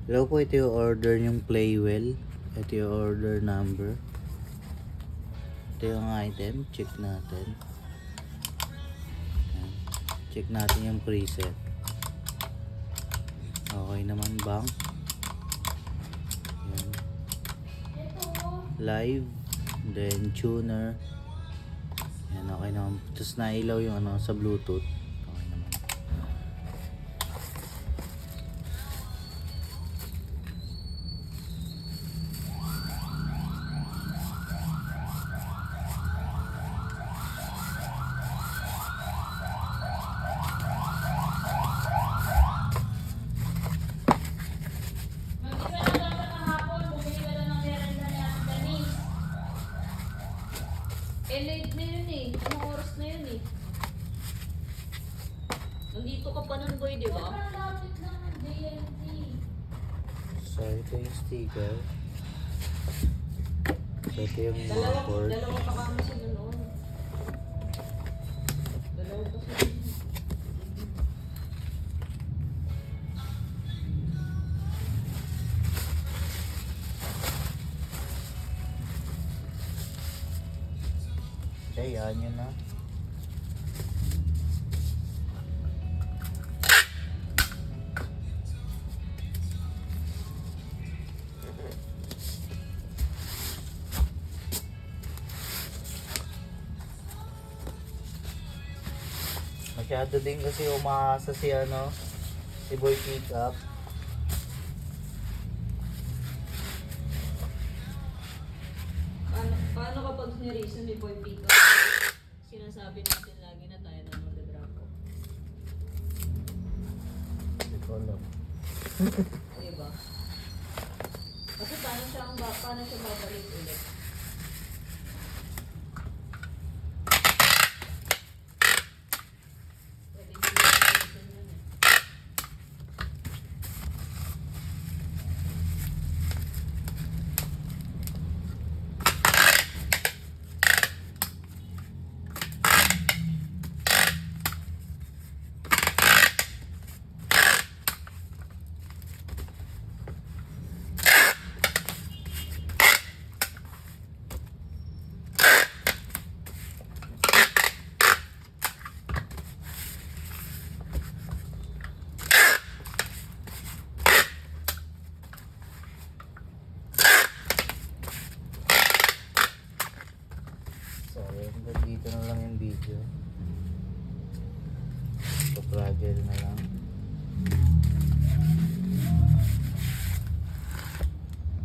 Hello po, ito yung order yung Playwell. Ito yung order number. Ito yung item. Check natin. Ayan. Check natin yung preset. Okay naman bang? Ayan. Live. Then tuner. Ayan, okay naman. Tapos nailaw yung ano sa Bluetooth. Okay naman. Late na yun eh. Anong oras na yun eh? Nandito ka pa nun, boy, di ba? Lapit lang ng JNT. So ito yung sticker. So ito yung mga cord. Dalawa pa kami sila noon. Dalawa pa sila. Okay, yan yun na. Masyado din kasi umaasa si ano, si Boy Pickup. Paano kapag ni-reason ni Boy Pico? Sinasabi natin lagi na tayo na mag-drop ko. Hindi ko alam. Diba? Kasi paano siya babalik ulit? Pwede hindi reason yun eh. So, hanggang dito na lang yung video. So, fragile na lang.